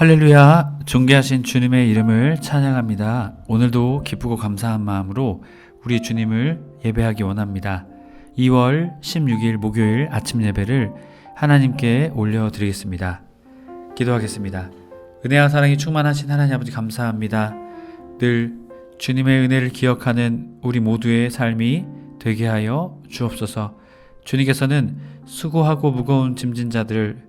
할렐루야, 존귀하신 주님의 이름을 찬양합니다. 오늘도 기쁘고 감사한 마음으로 우리 주님을 예배하기 원합니다. 2월 16일 목요일 아침 예배를 하나님께 올려드리겠습니다. 기도하겠습니다. 은혜와 사랑이 충만하신 하나님 아버지 감사합니다. 늘 주님의 은혜를 기억하는 우리 모두의 삶이 되게 하여 주옵소서. 주님께서는 수고하고 무거운 짐진 자들을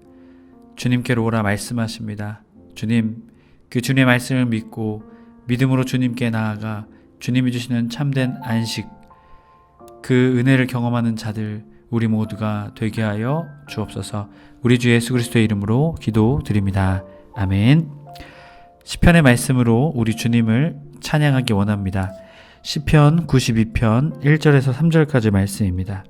주님께로 오라 말씀하십니다. 주님, 그 주님의 말씀을 믿고 믿음으로 주님께 나아가 주님이 주시는 참된 안식, 그 은혜를 경험하는 자들 우리 모두가 되게 하여 주옵소서. 우리 주 예수 그리스도의 이름으로 기도드립니다. 아멘. 시편의 말씀으로 우리 주님을 찬양하기 원합니다. 시편 92편 1절에서 3절까지 말씀입니다.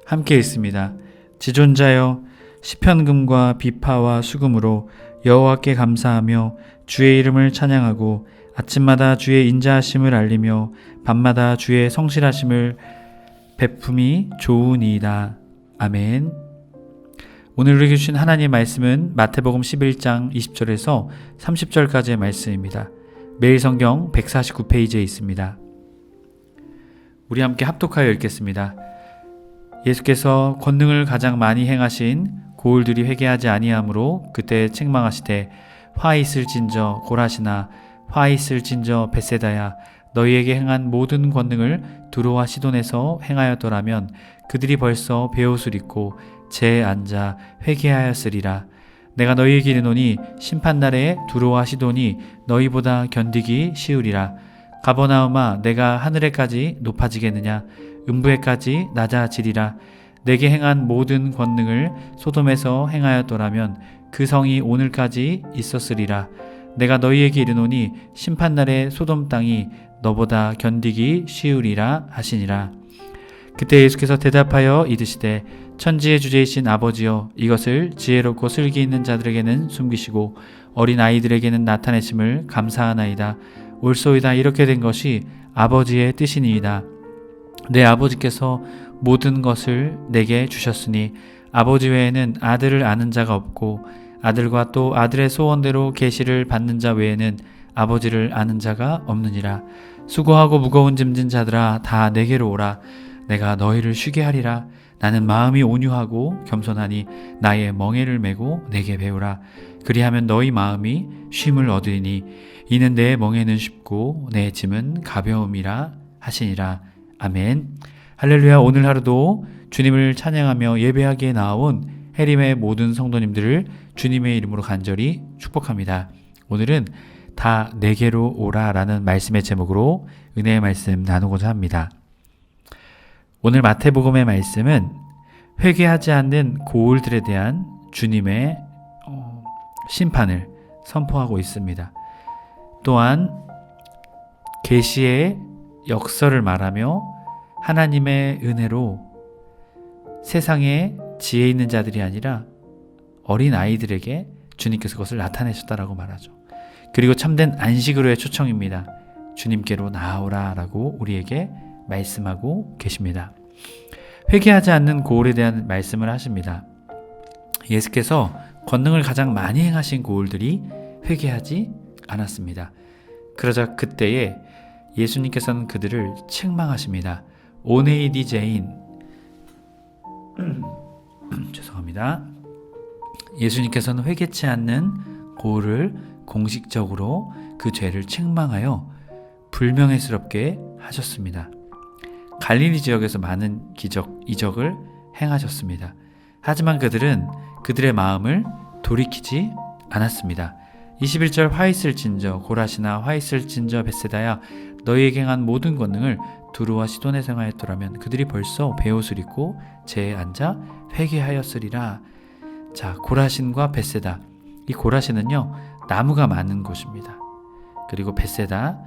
함께 읽습니다. 지존자여, 시편금과 비파와 수금으로 여호와께 감사하며 주의 이름을 찬양하고 아침마다 주의 인자하심을 알리며 밤마다 주의 성실하심을 베품이 좋으니이다. 아멘. 오늘 우리에게 주신 하나님의 말씀은 마태복음 11장 20절에서 30절까지의 말씀입니다. 매일 성경 149페이지에 있습니다. 우리 함께 합독하여 읽겠습니다. 예수께서 권능을 가장 많이 행하신 고울들이 회개하지 아니하므로 그때 책망하시되 화 있을진저 고라시나 화 있을진저 벳세다야, 너희에게 행한 모든 권능을 두로와 시돈에서 행하였더라면 그들이 벌써 베옷을 입고 재에 앉아 회개하였으리라. 내가 너희에게 이르노니 심판날에 두로와 시돈이 너희보다 견디기 쉬우리라. 가버나움아, 내가 하늘에까지 높아지겠느냐? 음부에까지 낮아지리라. 내게 행한 모든 권능을 소돔에서 행하였더라면 그 성이 오늘까지 있었으리라. 내가 너희에게 이르노니 심판날에 소돔 땅이 너보다 견디기 쉬우리라 하시니라. 그때 예수께서 대답하여 이르시되 천지의 주제이신 아버지여, 이것을 지혜롭고 슬기 있는 자들에게는 숨기시고 어린 아이들에게는 나타내심을 감사하나이다. 옳소이다. 이렇게 된 것이 아버지의 뜻이니이다. 내 아버지께서 모든 것을 내게 주셨으니 아버지 외에는 아들을 아는 자가 없고 아들과 또 아들의 소원대로 계시를 받는 자 외에는 아버지를 아는 자가 없느니라. 수고하고 무거운 짐진 자들아, 다 내게로 오라. 내가 너희를 쉬게 하리라. 나는 마음이 온유하고 겸손하니 나의 멍에를 메고 내게 배우라. 그리하면 너희 마음이 쉼을 얻으리니 이는 내 멍에는 쉽고 내 짐은 가벼움이라 하시니라. 아멘. 할렐루야. 오늘 하루도 주님을 찬양하며 예배하기에 나온 해림의 모든 성도님들을 주님의 이름으로 간절히 축복합니다. 오늘은 다 내게로 오라 라는 말씀의 제목으로 은혜의 말씀 나누고자 합니다. 오늘 마태복음의 말씀은 회개하지 않는 고울들에 대한 주님의 심판을 선포하고 있습니다. 또한 계시의 역설을 말하며 하나님의 은혜로 세상에 지혜 있는 자들이 아니라 어린 아이들에게 주님께서 그것을 나타내셨다라고 말하죠. 그리고 참된 안식으로의 초청입니다. 주님께로 나아오라 라고 우리에게 말씀하고 계십니다. 회개하지 않는 고울에 대한 말씀을 하십니다. 예수께서 권능을 가장 많이 행하신 고울들이 회개하지 않았습니다. 그러자 그때에 예수님께서는 그들을 책망하십니다. 오네이디제인 죄송합니다. 예수님께서는 회개치 않는 고울을 공식적으로 그 죄를 책망하여 불명예스럽게 하셨습니다. 갈릴리 지역에서 많은 이적을 행하셨습니다. 하지만 그들은 그들의 마음을 돌이키지 않았습니다. 21절 화 있을진저 고라시나 화 있을진저 벳세다야, 너희에게 행한 모든 권능을 두루와 시돈에서 행하였더라면 그들이 벌써 베옷을 입고 재에 앉아 회개하였으리라. 자, 고라신과 벳세다. 이 고라신은요, 나무가 많은 곳입니다. 그리고 벳세다,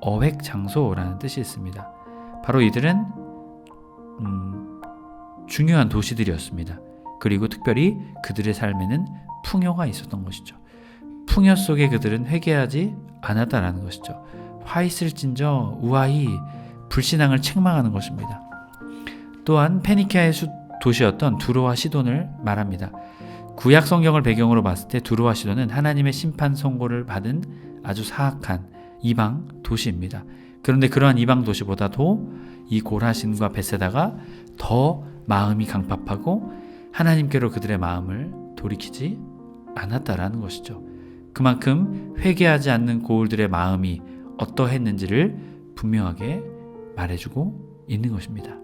어획 장소라는 뜻이 있습니다. 바로 이들은 중요한 도시들이었습니다. 그리고 특별히 그들의 삶에는 풍요가 있었던 것이죠. 풍요 속에 그들은 회개하지 않았다라는 것이죠. 화 있을진저 우아히 불신앙을 책망하는 것입니다. 또한 페니키아의 도시였던 두로와 시돈을 말합니다. 구약 성경을 배경으로 봤을 때 두로와 시돈은 하나님의 심판 선고를 받은 아주 사악한 이방 도시입니다. 그런데 그러한 이방 도시보다도 이 고라신과 벳세다가 더 마음이 강팍하고 하나님께로 그들의 마음을 돌이키지 않았다라는 것이죠. 그만큼 회개하지 않는 고울들의 마음이 어떠했는지를 분명하게 말해주고 있는 것입니다.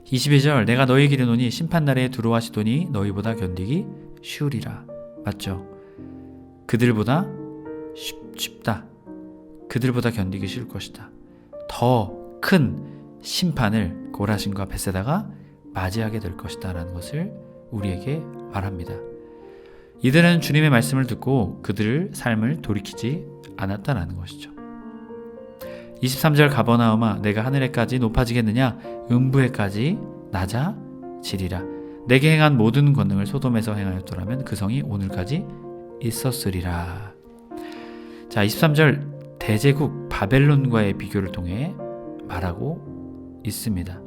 22절 내가 너희에게 이르노니 심판날에 두로와 시돈이 너희보다 견디기 쉬우리라. 맞죠? 그들보다 쉽다. 그들보다 견디기 쉬울 것이다. 더 큰 심판을 고라신과 벳세다가 맞이하게 될 것이다 라는 것을 우리에게 말합니다. 이들은 주님의 말씀을 듣고 그들의 삶을 돌이키지 않았다라는 것이죠. 23절 가버나움아 내가 하늘에까지 높아지겠느냐 음부에까지 낮아지리라. 내게 행한 모든 권능을 소돔에서 행하였더라면 그 성이 오늘까지 있었으리라. 자, 23절 대제국 바벨론과의 비교를 통해 말하고 있습니다.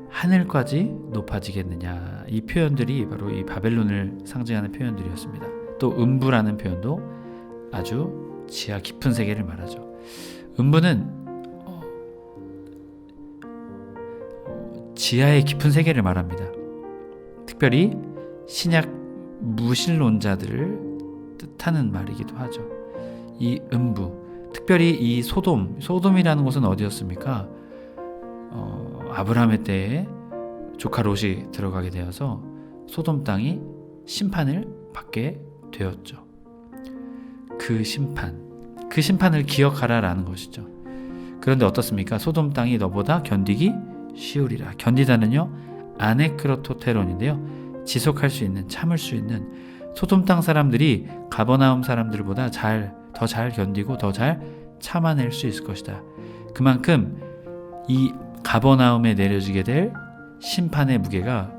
하늘까지 높아지겠느냐, 이 표현들이 바로 이 바벨론을 상징하는 표현들이었습니다. 또 음부라는 표현도 아주 지하 깊은 세계를 말하죠. 음부는 지하의 깊은 세계를 말합니다. 특별히 신약 무신론자들을 뜻하는 말이기도 하죠. 이 음부, 특별히 이 소돔이라는 곳은 어디였습니까? 아브라함의 때에 조카 롯이 들어가게 되어서 소돔 땅이 심판을 받게 되었죠. 그 심판을 기억하라라는 것이죠. 그런데 어떻습니까? 소돔 땅이 너보다 견디기 쉬우리라. 견디다는요, 아네크로토테론인데요, 지속할 수 있는, 참을 수 있는. 소돔 땅 사람들이 가버나움 사람들보다 더 잘 견디고 더 잘 참아낼 수 있을 것이다. 그만큼 이 가버나움에 내려지게 될 심판의 무게가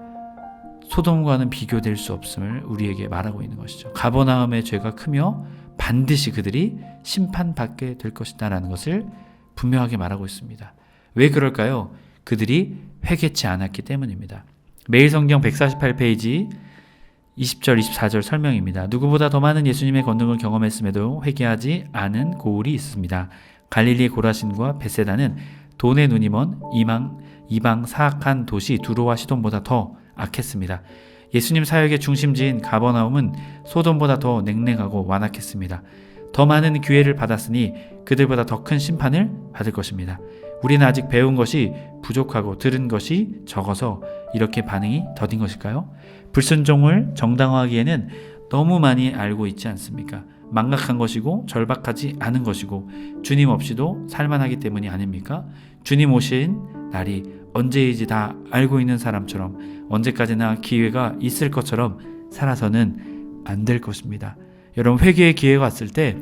소돔과는 비교될 수 없음을 우리에게 말하고 있는 것이죠. 가버나움의 죄가 크며 반드시 그들이 심판받게 될 것이다 라는 것을 분명하게 말하고 있습니다. 왜 그럴까요? 그들이 회개치 않았기 때문입니다. 매일 성경 148페이지 20절 24절 설명입니다. 누구보다 더 많은 예수님의 권능을 경험했음에도 회개하지 않은 고울이 있습니다. 갈릴리의 고라신과 벳세다는 돈의 눈이 먼 이방 사악한 도시 두로와 시돈보다 더 악했습니다. 예수님 사역의 중심지인 가버나움은 소돔보다 더 냉랭하고 완악했습니다. 더 많은 기회를 받았으니 그들보다 더 큰 심판을 받을 것입니다. 우리는 아직 배운 것이 부족하고 들은 것이 적어서 이렇게 반응이 더딘 것일까요? 불순종을 정당화하기에는 너무 많이 알고 있지 않습니까? 망각한 것이고 절박하지 않은 것이고 주님 없이도 살만하기 때문이 아닙니까? 주님 오신 날이 언제이지 다 알고 있는 사람처럼 언제까지나 기회가 있을 것처럼 살아서는 안 될 것입니다. 여러분, 회개의 기회가 왔을 때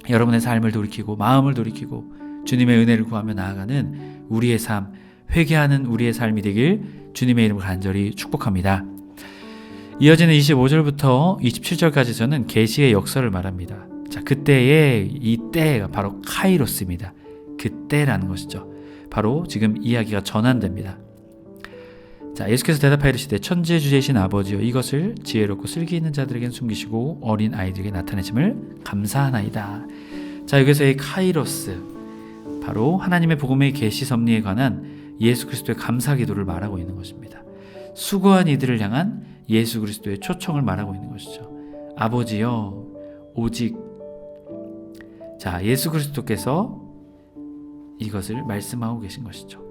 여러분의 삶을 돌이키고 마음을 돌이키고 주님의 은혜를 구하며 나아가는 우리의 삶, 회개하는 우리의 삶이 되길 주님의 이름으로 간절히 축복합니다. 이어지는 25절부터 27절까지서는 계시의 역사를 말합니다. 자, 그때의 이 때가 바로 카이로스입니다. 그때라는 것이죠. 바로 지금 이야기가 전환됩니다. 자, 예수께서 대답하여 이르시되 천지의 주제이신 아버지여 이것을 지혜롭고 슬기 있는 자들에겐 숨기시고 어린 아이들에게 나타내심을 감사하나이다. 자, 여기서의 카이로스, 바로 하나님의 복음의 계시 섭리에 관한 예수 그리스도의 감사 기도를 말하고 있는 것입니다. 수고한 이들을 향한 예수 그리스도의 초청을 말하고 있는 것이죠. 아버지여 오직, 자, 예수 그리스도께서 이것을 말씀하고 계신 것이죠.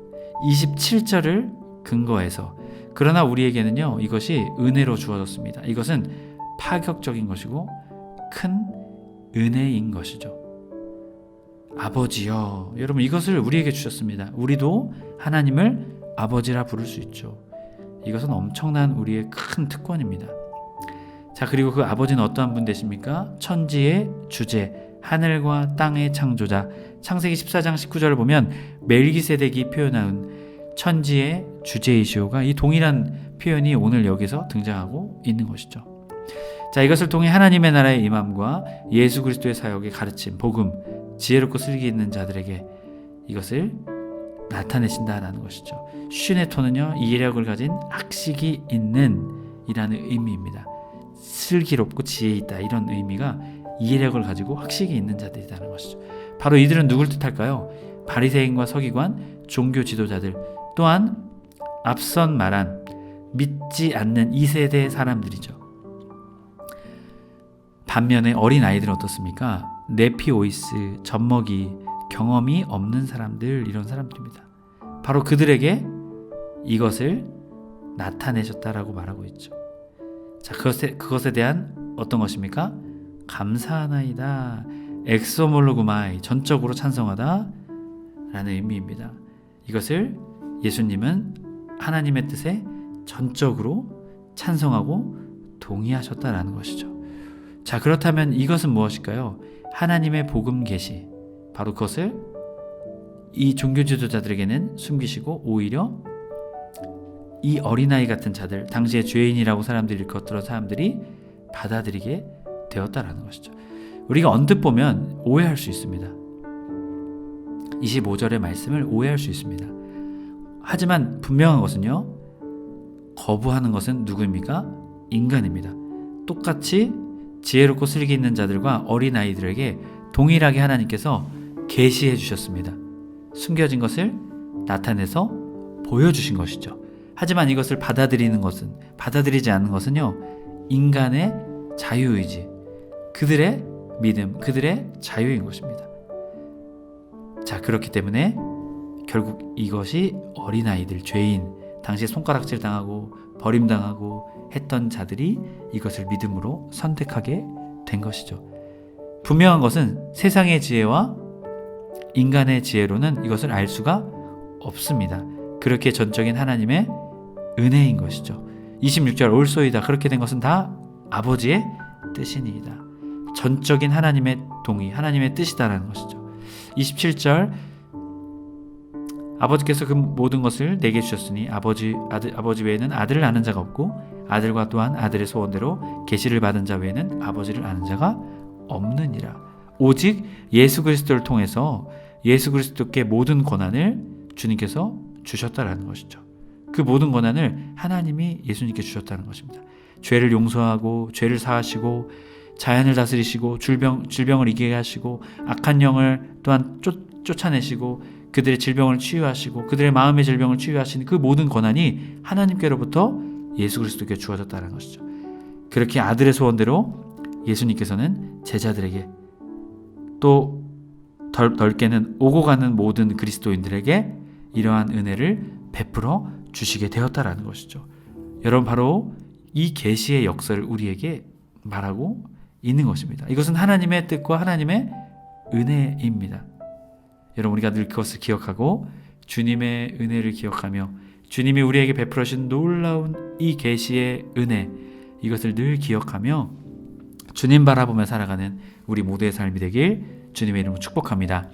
27절을 근거해서, 그러나 우리에게는요 이것이 은혜로 주어졌습니다. 이것은 파격적인 것이고 큰 은혜인 것이죠. 아버지여, 여러분, 이것을 우리에게 주셨습니다. 우리도 하나님을 아버지라 부를 수 있죠. 이것은 엄청난 우리의 큰 특권입니다. 자, 그리고 그 아버지는 어떠한 분 되십니까? 천지의 주제, 하늘과 땅의 창조자. 창세기 14장 19절을 보면 멜기세덱이 표현한 천지의 주제이시오가 이 동일한 표현이 오늘 여기서 등장하고 있는 것이죠. 자, 이것을 통해 하나님의 나라의 임함과 예수 그리스도의 사역의 가르침, 복음, 지혜롭고 슬기 있는 자들에게 이것을 나타내신다라는 것이죠. 슈네토는요, 이력을 가진 학식이 있는 이라는 의미입니다. 슬기롭고 지혜 있다, 이런 의미가 이해력을 가지고 학식이 있는 자들이라는 것이죠. 바로 이들은 누굴 뜻할까요? 바리새인과 서기관, 종교 지도자들, 또한 앞선 말한 믿지 않는 2세대 사람들이죠. 반면에 어린 아이들은 어떻습니까? 네피오이스, 젖먹이, 경험이 없는 사람들, 이런 사람들입니다. 바로 그들에게 이것을 나타내셨다라고 말하고 있죠. 자, 그것에 대한 어떤 것입니까? 감사하나이다, 엑소몰로구마이, 전적으로 찬성하다 라는 의미입니다. 이것을 예수님은 하나님의 뜻에 전적으로 찬성하고 동의하셨다라는 것이죠. 자, 그렇다면 이것은 무엇일까요? 하나님의 복음 계시, 바로 그것을 이 종교 지도자들에게는 숨기시고 오히려 이 어린아이 같은 자들, 당시에 죄인이라고 사람들이 일컫던 사람들이 받아들이게 되었다라는 것이죠. 우리가 언뜻 보면 오해할 수 있습니다. 25절의 말씀을 오해할 수 있습니다. 하지만 분명한 것은요, 거부하는 것은 누구입니까? 인간입니다. 똑같이 지혜롭고 슬기 있는 자들과 어린아이들에게 동일하게 하나님께서 계시해 주셨습니다. 숨겨진 것을 나타내서 보여주신 것이죠. 하지만 이것을 받아들이지 않는 것은요, 인간의 자유의지, 그들의 믿음, 그들의 자유인 것입니다. 자, 그렇기 때문에 결국 이것이 어린아이들, 죄인, 당시에 손가락질 당하고 버림당하고 했던 자들이 이것을 믿음으로 선택하게 된 것이죠. 분명한 것은 세상의 지혜와 인간의 지혜로는 이것을 알 수가 없습니다. 그렇게 전적인 하나님의 은혜인 것이죠. 26절 올소이다, 그렇게 된 것은 다 아버지의 뜻이니이다. 전적인 하나님의 동의, 하나님의 뜻이다라는 것이죠. 27절 아버지께서 그 모든 것을 내게 주셨으니 아버지 외에는 아들을 아는 자가 없고 아들과 또한 아들의 소원대로 계시를 받은 자 외에는 아버지를 아는 자가 없느니라. 오직 예수 그리스도를 통해서 예수 그리스도께 모든 권한을 주님께서 주셨다라는 것이죠. 그 모든 권한을 하나님이 예수님께 주셨다는 것입니다. 죄를 용서하고 죄를 사하시고 자연을 다스리시고 질병을 이기게 하시고 악한 영을 또한 쫓아내시고 그들의 질병을 치유하시고 그들의 마음의 질병을 치유하시는 그 모든 권한이 하나님께로부터 예수 그리스도께 주어졌다는 것이죠. 그렇게 아들의 소원대로 예수님께서는 제자들에게 또 넓게는 오고 가는 모든 그리스도인들에게 이러한 은혜를 베풀어 주시게 되었다라는 것이죠. 여러분, 바로 이 계시의 역사를 우리에게 말하고 있는 것입니다. 이것은 하나님의 뜻과 하나님의 은혜입니다. 여러분, 우리가 늘 그것을 기억하고 주님의 은혜를 기억하며 주님이 우리에게 베풀어 주신 놀라운 이 계시의 은혜, 이것을 늘 기억하며 주님 바라보며 살아가는 우리 모두의 삶이 되길 주님의 이름으로 축복합니다.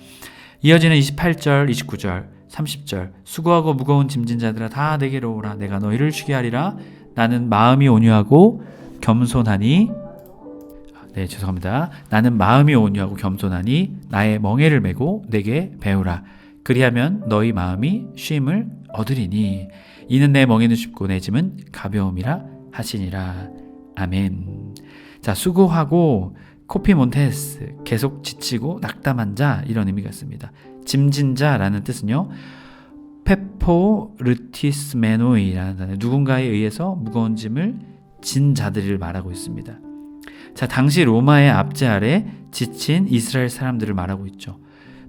이어지는 28절, 29절, 30절 수고하고 무거운 짐진 자들아 다 내게로 오라. 내가 너희를 쉬게 하리라. 나는 마음이 온유하고 겸손하니 나는 마음이 온유하고 겸손하니 나의 멍에를 메고 내게 배우라. 그리하면 너희 마음이 쉼을 얻으리니 이는 내 멍에는 쉽고 내 짐은 가벼움이라 하시니라. 아멘. 자, 수고하고 코피몬테스, 계속 지치고 낙담한 자, 이런 의미가 있습니다. 짐진 자라는 뜻은요, 페포르티스메노이라는 단어, 누군가에 의해서 무거운 짐을 진 자들을 말하고 있습니다. 자, 당시 로마의 압제 아래 지친 이스라엘 사람들을 말하고 있죠.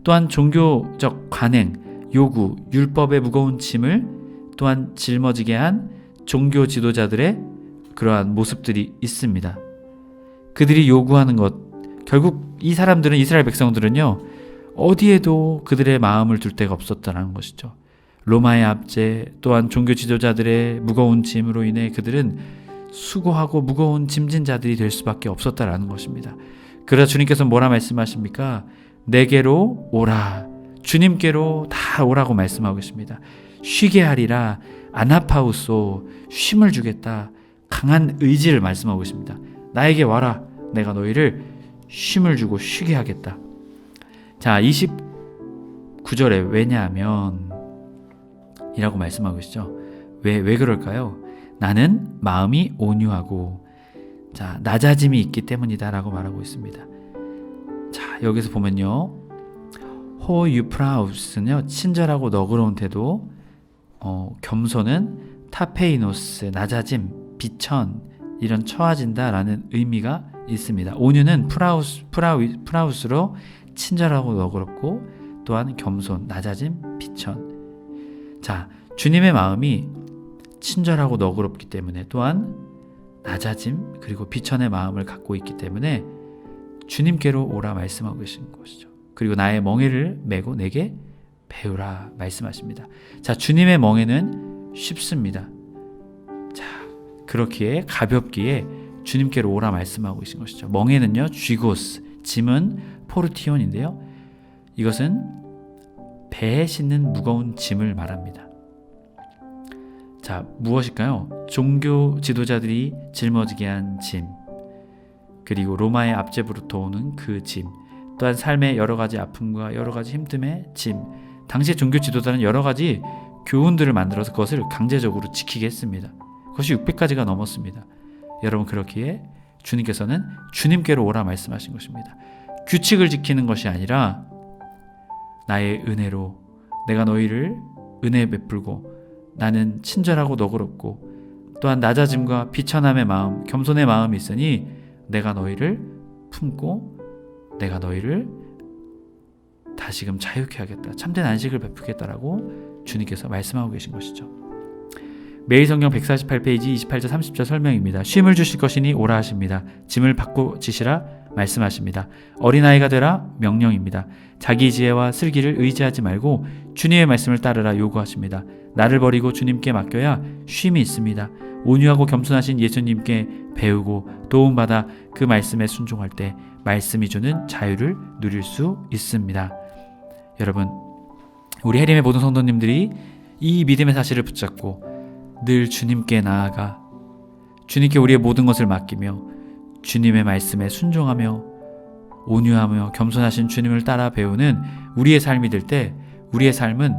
또한 종교적 관행, 요구, 율법의 무거운 짐을 또한 짊어지게 한 종교 지도자들의 그러한 모습들이 있습니다. 그들이 요구하는 것, 결국 이 사람들은, 이스라엘 백성들은요, 어디에도 그들의 마음을 둘 데가 없었다는 것이죠. 로마의 압제, 또한 종교 지도자들의 무거운 짐으로 인해 그들은 수고하고 무거운 짐진 자들이 될 수밖에 없었다라는 것입니다. 그러자 주님께서 뭐라 말씀하십니까? 내게로 오라. 주님께로 다 오라고 말씀하고 있습니다. 쉬게 하리라. 아나파우소, 쉼을 주겠다. 강한 의지를 말씀하고 있습니다. 나에게 와라. 내가 너희를 쉼을 주고 쉬게 하겠다. 자, 29절에 왜냐하면 이라고 말씀하고 계시죠. 왜 그럴까요? 나는 마음이 온유하고 자, 낮아짐이 있기 때문이다 라고 말하고 있습니다. 자, 여기서 보면요, 호유프라우스는요, 친절하고 너그러운 태도, 겸손은 타페이노스, 낮아짐, 비천, 이런 처해진다 라는 의미가 있습니다. 온유는 프라우스로 친절하고 너그럽고, 또한 겸손, 낮아짐, 비천. 자, 주님의 마음이 친절하고 너그럽기 때문에, 또한 낮아짐 그리고 비천의 마음을 갖고 있기 때문에 주님께로 오라 말씀하고 계신 것이죠. 그리고 나의 멍에를 메고 내게 배우라 말씀하십니다. 자, 주님의 멍에는 쉽습니다. 자, 그렇기에 가볍기에 주님께로 오라 말씀하고 계신 것이죠. 멍에는요, 쥐고스, 짐은 포르티온인데요, 이것은 배에 싣는 무거운 짐을 말합니다. 자, 무엇일까요? 종교 지도자들이 짊어지게 한 짐, 그리고 로마의 압제부로부터 오는 그 짐, 또한 삶의 여러 가지 아픔과 여러 가지 힘듦의 짐. 당시의 종교 지도자는 여러 가지 교훈들을 만들어서 그것을 강제적으로 지키게 했습니다. 그것이 600가지가 넘었습니다. 여러분, 그렇기에 주님께서는 주님께로 오라 말씀하신 것입니다. 규칙을 지키는 것이 아니라 나의 은혜로 내가 너희를 은혜 베풀고, 나는 친절하고 너그럽고 또한 낮아짐과 비천함의 마음, 겸손의 마음이 있으니 내가 너희를 품고 내가 너희를 다시금 자유케 하겠다, 참된 안식을 베푸겠다라고 주님께서 말씀하고 계신 것이죠. 매일 성경 148페이지 28절 30절 설명입니다. 쉼을 주실 것이니 오라 하십니다. 짐을 받고 지시라 말씀하십니다. 어린아이가 되라 명령입니다. 자기 지혜와 슬기를 의지하지 말고 주님의 말씀을 따르라 요구하십니다. 나를 버리고 주님께 맡겨야 쉼이 있습니다. 온유하고 겸손하신 예수님께 배우고 도움받아 그 말씀에 순종할 때 말씀이 주는 자유를 누릴 수 있습니다. 여러분, 우리 해림의 모든 성도님들이 이 믿음의 사실을 붙잡고 늘 주님께 나아가 주님께 우리의 모든 것을 맡기며 주님의 말씀에 순종하며 온유하며 겸손하신 주님을 따라 배우는 우리의 삶이 될 때 우리의 삶은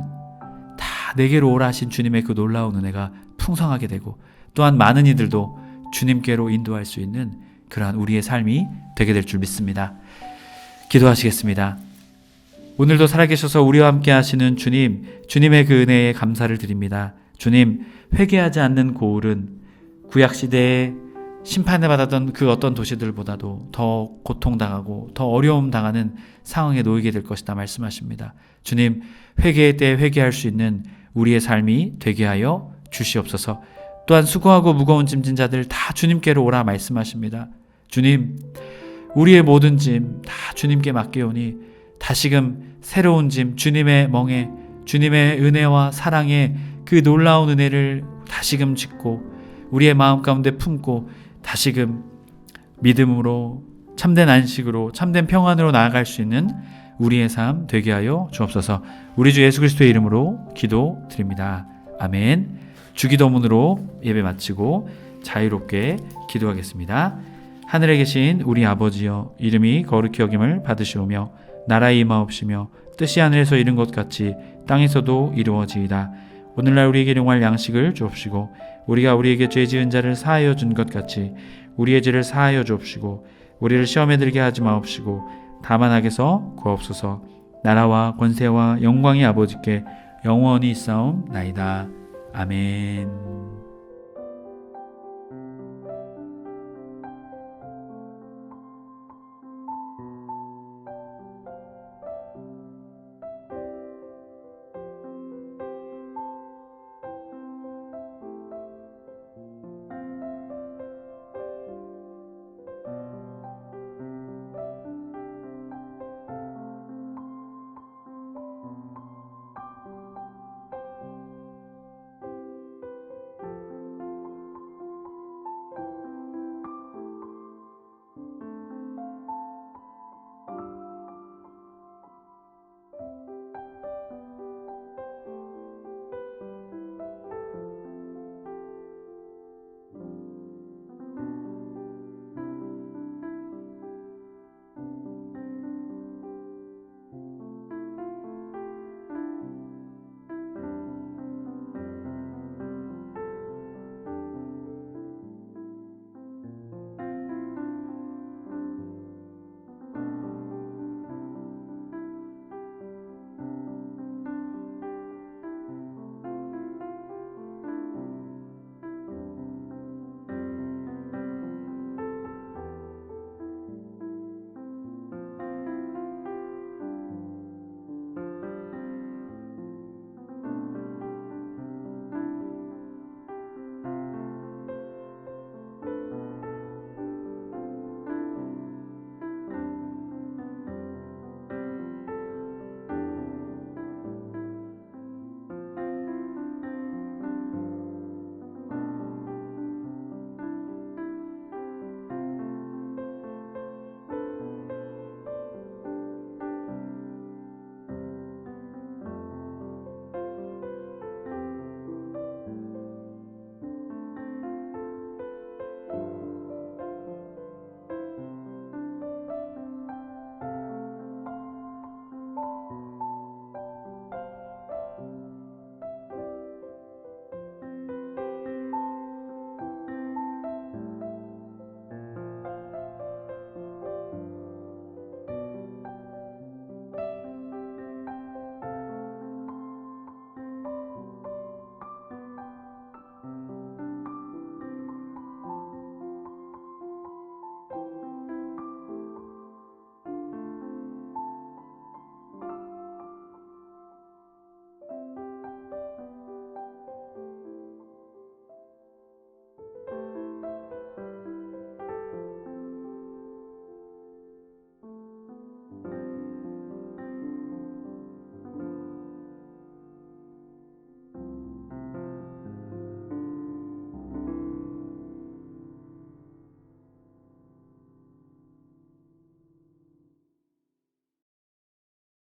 다 내게로 오라 하신 주님의 그 놀라운 은혜가 풍성하게 되고, 또한 많은 이들도 주님께로 인도할 수 있는 그러한 우리의 삶이 되게 될 줄 믿습니다. 기도하시겠습니다. 오늘도 살아계셔서 우리와 함께 하시는 주님, 주님의 그 은혜에 감사를 드립니다. 주님, 회개하지 않는 고울은 구약시대에 심판을 받았던 그 어떤 도시들보다도 더 고통당하고 더 어려움 당하는 상황에 놓이게 될 것이다 말씀하십니다. 주님, 회개의 때에 회개할 수 있는 우리의 삶이 되게 하여 주시옵소서. 또한 수고하고 무거운 짐진 자들 다 주님께로 오라 말씀하십니다. 주님, 우리의 모든 짐 다 주님께 맡겨오니 다시금 새로운 짐, 주님의 멍에 주님의 은혜와 사랑의 그 놀라운 은혜를 다시금 짓고 우리의 마음 가운데 품고 다시금 믿음으로 참된 안식으로 참된 평안으로 나아갈 수 있는 우리의 삶 되게 하여 주옵소서. 우리 주 예수 그리스도의 이름으로 기도드립니다. 아멘. 주기도문으로 예배 마치고 자유롭게 기도하겠습니다. 하늘에 계신 우리 아버지여, 이름이 거룩히 여김을 받으시오며 나라의 임하옵시며 뜻이 하늘에서 이룬 것 같이 땅에서도 이루어지이다. 오늘날 우리에게 용할 양식을 주옵시고 우리가 우리에게 죄 지은 자를 사하여 준 것 같이 우리의 죄를 사하여 주옵시고 우리를 시험에 들게 하지 마옵시고 다만 악에서 구하옵소서. 나라와 권세와 영광이 아버지께 영원히 있사옵나이다. 아멘.